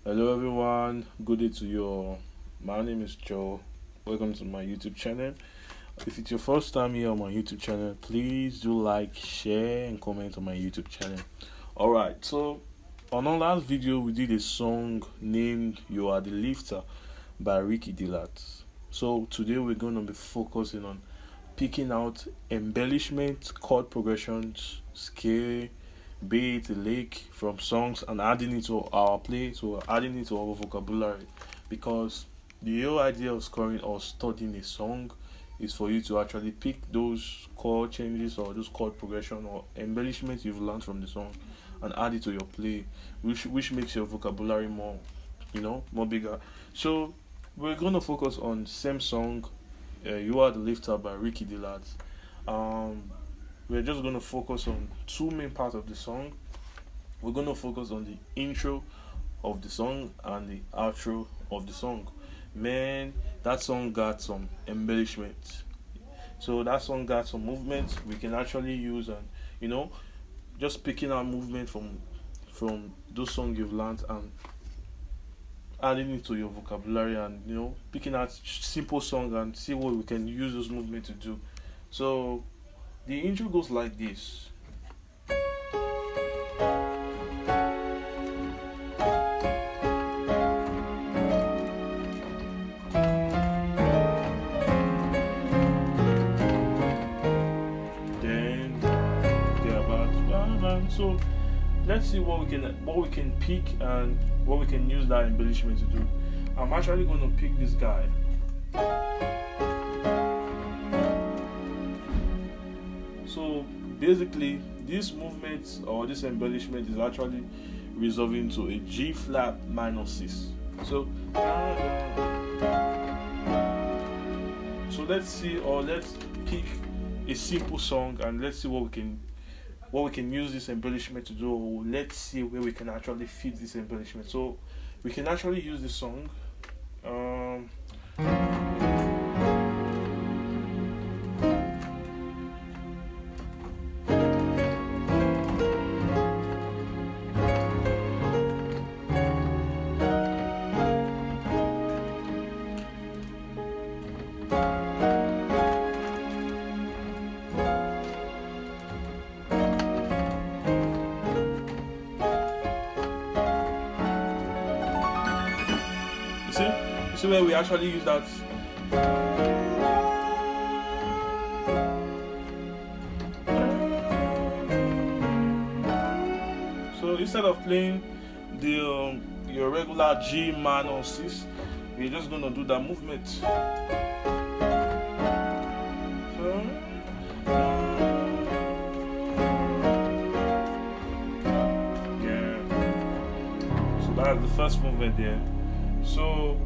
Hello everyone, good day to you all. My name is Joe. Welcome to my YouTube channel. If it's your first time here on my YouTube channel, please do like, share, and comment on my YouTube channel. Alright, so on our last video we did a song named You Are the Lifter by Ricky Dilat. So today we're gonna be focusing on picking out embellishments, chord progressions, scale, be it a lick from songs and adding it to our play, so adding it to our vocabulary, because the whole idea of scoring or studying a song is for you to actually pick those chord changes or those chord progression or embellishments you've learned from the song and add it to your play, which makes your vocabulary more, more bigger. So we're gonna focus on same song, You Are the Lifter by Ricky Dilat. We're just going to focus on two main parts of the song. We're going to focus on the intro of the song and the outro of the song. Man, that song got some embellishments. So that song got some movements we can actually use, and just picking out movement from those songs you've learned and adding it to your vocabulary, and picking out simple songs and see what we can use those movements to do. So the intro goes like this. Then they're about. So let's see what we can pick and what we can use that embellishment to do. I'm actually going to pick this guy. So basically, this movement or this embellishment is actually resolving to a G flat minor 6. So let's see, or let's pick a simple song and let's see what we can use this embellishment to do. Or let's see where we can actually fit this embellishment. So we can actually use this song. See where we actually use that. So instead of playing your regular G minor 6, we're just gonna do that movement. So that's the first movement there. So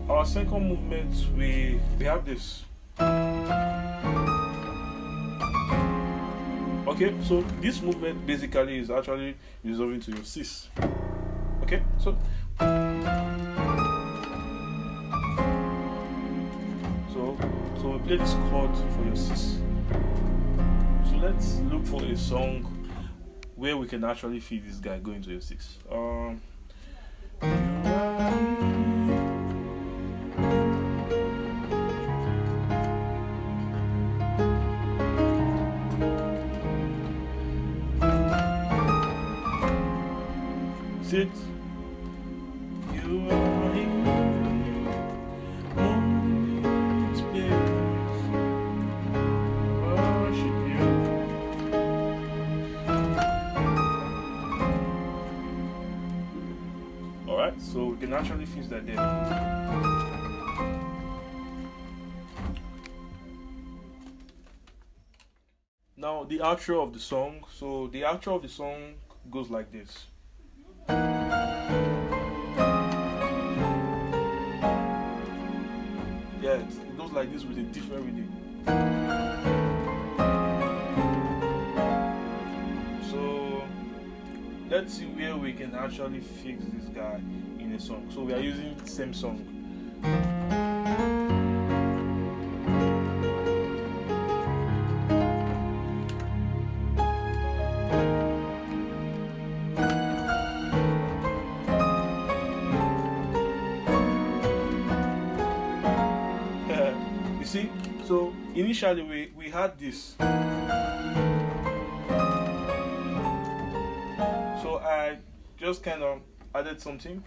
our second movement, we have this. Okay, so this movement basically is actually resolving to your 6. Okay, so we play this chord for your 6. So let's look for a song where we can actually fit this guy going to your 6. Sit. You are here on this place. Worship you. Alright, so we can actually fix that there. Now the outro of the song. So the outro of the song goes like this. Yeah, it goes like this with a different rhythm. So let's see where we can actually fix this guy in a song. So we are using the same song. see, so initially we had this. So I just kind of added something,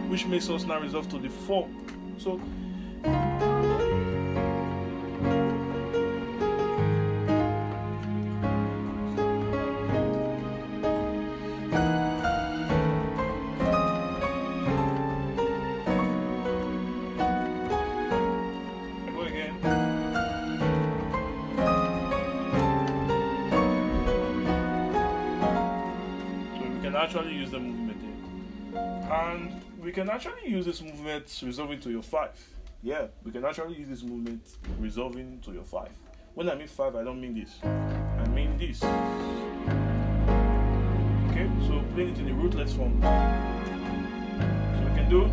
which makes us now resolve to the 4. So actually use the movement there, and we can actually use this movement resolving to your 5. Yeah, we can actually use this movement resolving to your 5. When I mean 5, I don't mean this, I mean this. Okay, so playing it in the rootless form, so we can do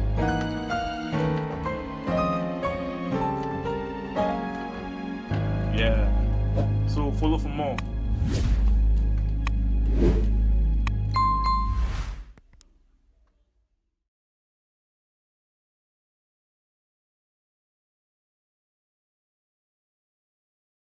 yeah, so follow for more.